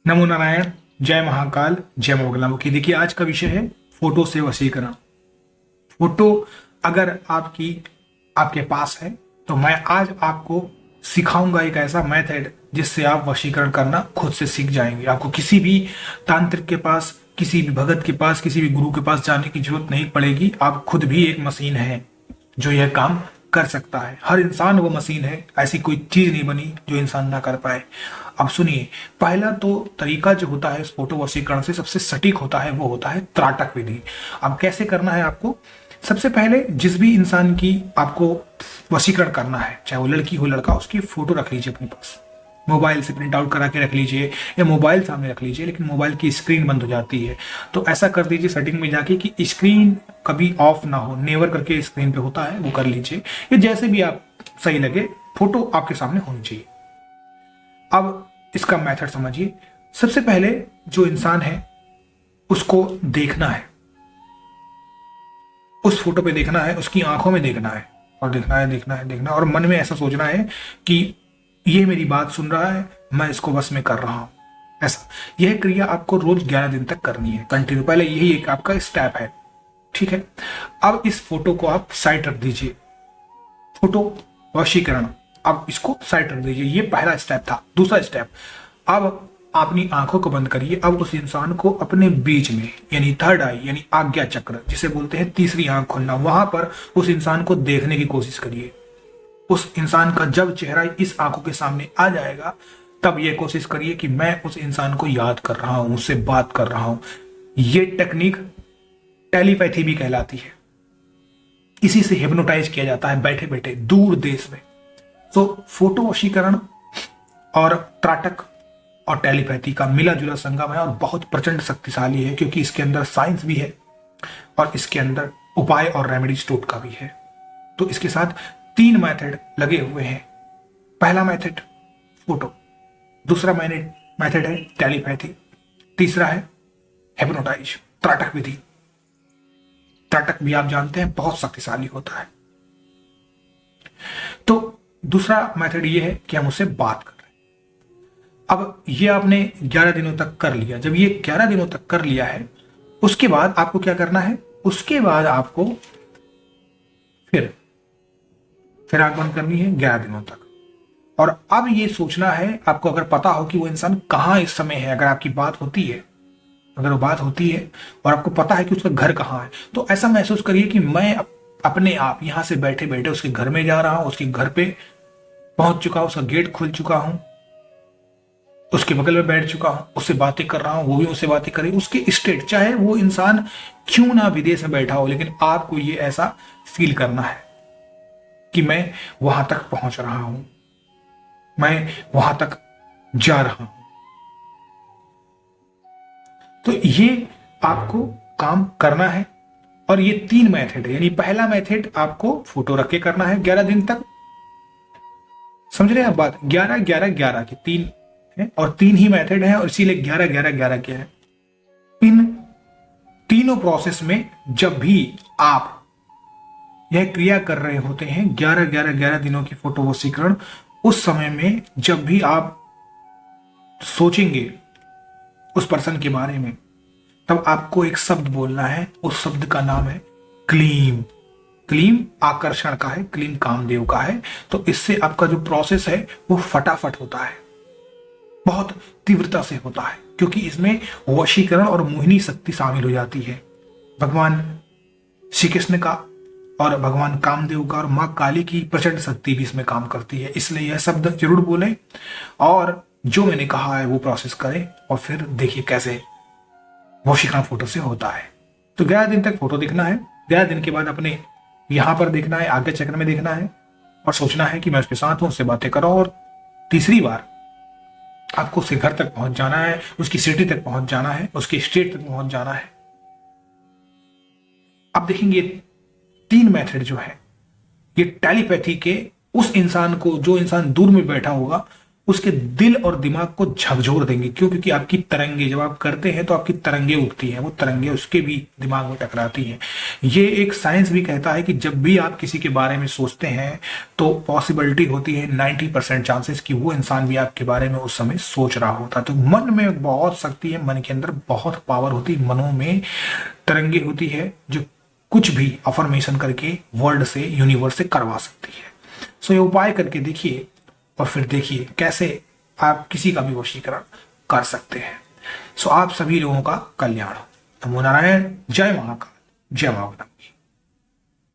नमो नारायण। जय महाकाल। जय मोगलामुखी। देखिए, आज का विषय है फोटो से वशीकरण। फोटो अगर आपके पास है तो मैं आज आपको सिखाऊंगा एक ऐसा मेथड जिससे आप वशीकरण करना खुद से सीख जाएंगे। आपको किसी भी तांत्रिक के पास, किसी भी भगत के पास, किसी भी गुरु के पास जाने की जरूरत नहीं पड़ेगी। आप खुद भी एक मशीन है जो यह काम कर सकता है। हर इंसान वो मशीन है, ऐसी कोई चीज नहीं बनी जो इंसान ना कर पाए। अब सुनिए, पहला तो तरीका जो होता है इस फोटो वशीकरण से सबसे सटीक होता है, वो होता है त्राटक विधि। अब कैसे करना है आपको? सबसे पहले जिस भी इंसान की आपको वशीकरण करना है, चाहे वो लड़की हो लड़का, उसकी फोटो रख लीजिए अपने पास। मोबाइल से प्रिंट आउट करा के रख लीजिए या मोबाइल सामने रख लीजिए, लेकिन मोबाइल की स्क्रीन बंद हो जाती है। तो ऐसा कर दीजिए सेटिंग में जाके कि स्क्रीन कभी ऑफ ना हो, नेवर करके स्क्रीन पे होता है वो कर लीजिए, या जैसे भी आप सही लगे, फोटो आपके सामने होनी चाहिए। अब इसका मेथड समझिए। सबसे पहले जो इंसान है उसको देखना है, उस फोटो पे देखना है, उसकी आंखों में देखना है, और देखना है, और मन में ऐसा सोचना है कि ये मेरी बात सुन रहा है, मैं इसको बस में कर रहा हूं। ऐसा यह क्रिया आपको रोज 11 दिन तक करनी है कंटिन्यू। पहले यही एक आपका स्टेप है, ठीक है। अब इस फोटो को आप साइड रख दीजिए, फोटो वशीकरण। अब इसको साइड रख दीजिए, ये पहला स्टेप था। दूसरा स्टेप, अब अपनी आंखों को बंद करिए। अब उस इंसान को अपने बीच में, यानी थर्ड आई, यानी आज्ञा चक्र जिसे बोलते हैं, तीसरी आंख खोलना, वहां पर उस इंसान को देखने की कोशिश करिए। उस इंसान का जब चेहरा इस आंखों के सामने आ जाएगा, तब यह कोशिश करिए कि मैं उस इंसान को याद कर रहा हूं, उससे बात कर रहा हूं। यह टेक्निक टेलीपैथी भी कहलाती है। इसी से हिप्नोटाइज किया जाता है बैठे बैठे दूर देश में। तो फोटो वशीकरण और त्राटक और टेलीपैथी का मिला जुला संगम है, और बहुत प्रचंड शक्तिशाली है, क्योंकि इसके अंदर साइंस भी है और इसके अंदर उपाय और रेमेडीज टोटका भी है। तो इसके साथ 3 मेथड लगे हुए हैं। पहला मेथड फोटो, दूसरा मेथड है टेलीपैथी, तीसरा है हिप्नोटाइज, त्राटक विधि। त्राटक भी आप जानते हैं बहुत शक्तिशाली होता है। तो दूसरा मेथड ये है कि हम उससे बात कर रहे हैं। अब ये आपने 11 दिनों तक कर लिया। जब ये 11 दिनों तक कर लिया है, उसके बाद आपको क्या करना है? उसके बाद आपको फिर आंख बंद करनी है 11 दिनों तक। और अब ये सोचना है आपको, अगर पता हो कि वो इंसान कहां इस समय है, अगर आपकी बात होती है, अगर वो बात होती है और आपको पता है कि उसका घर कहाँ है, तो ऐसा महसूस करिए कि मैं अपने आप यहां से बैठे बैठे उसके घर में जा रहा हूं, उसके घर पे पहुंच चुका हूं, उसका गेट खुल चुका हूं, उसके बगल में बैठ चुका हूं, उससे बातें कर रहा हूं, वो भी उससे बातें करे। उसके स्टेट, चाहे वो इंसान क्यों ना विदेश में बैठा हो, लेकिन आपको ये ऐसा फील करना है कि मैं वहां तक पहुंच रहा हूं, मैं वहां तक जा रहा हूं। तो ये आपको काम करना है। और ये 3 मेथड है, यानी पहला मेथड आपको फोटो रख के करना है 11 दिन तक। समझ रहे हैं आप बात? 11 11 11 के 3 है, और 3 ही मेथड है, और इसीलिए 11 11 11 क्या है। इन तीनों प्रोसेस में जब भी आप यह क्रिया कर रहे होते हैं, 11 11 11 दिनों की फोटो वशीकरण, उस समय में जब भी आप सोचेंगे उस पर्सन के बारे में, तब आपको एक शब्द बोलना है। उस शब्द का नाम है क्लीम। क्लीम आकर्षण का है, क्लीम कामदेव का है। तो इससे आपका जो प्रोसेस है वो फटाफट होता है, बहुत तीव्रता से होता है, क्योंकि इसमें वशीकरण और मोहिनी शक्ति शामिल हो जाती है। भगवान श्री कृष्ण का और भगवान कामदेव का और माँ काली की प्रचंड शक्ति भी इसमें काम करती है। इसलिए यह शब्द जरूर बोलें, और जो मैंने कहा है वो प्रोसेस करें, और फिर देखिए कैसे वशीकरण फोटो से होता है। तो 11 दिन तक फोटो देखना है। 11 दिन के बाद अपने यहां पर देखना है, आगे चक्र में देखना है, और सोचना है कि मैं उसके साथ हूं, उससे बातें करो। और तीसरी बार आपको उसके घर तक पहुंच जाना है, उसकी सिटी तक पहुंच जाना है, उसके स्टेट तक पहुंच जाना है। अब देखेंगे 3 मेथड जो है, ये टेलीपैथी के उस इंसान को, जो इंसान दूर में बैठा होगा, उसके दिल और दिमाग को झकझोर देंगे। क्यों? क्योंकि आपकी तरंगे जब आप करते हैं तो आपकी तरंगे उठती हैं, वो तरंगे उसके भी दिमाग में टकराती हैं। ये एक साइंस भी कहता है कि जब भी आप किसी के बारे में सोचते हैं तो पॉसिबिलिटी होती है 90% चांसेस कि वो इंसान भी आपके बारे में उस समय सोच रहा होता है। तो मन में बहुत शक्ति है, मन के अंदर बहुत पावर होती है, मनों में तरंगे होती है जो कुछ भी अफर्मेशन करके वर्ल्ड से, यूनिवर्स से करवा सकती है। सो ये उपाय करके देखिए और फिर देखिए कैसे आप किसी का भी वशीकरण कर सकते हैं। सो आप सभी लोगों का कल्याण हो। नमो नारायण। जय महाकाल, जय मां।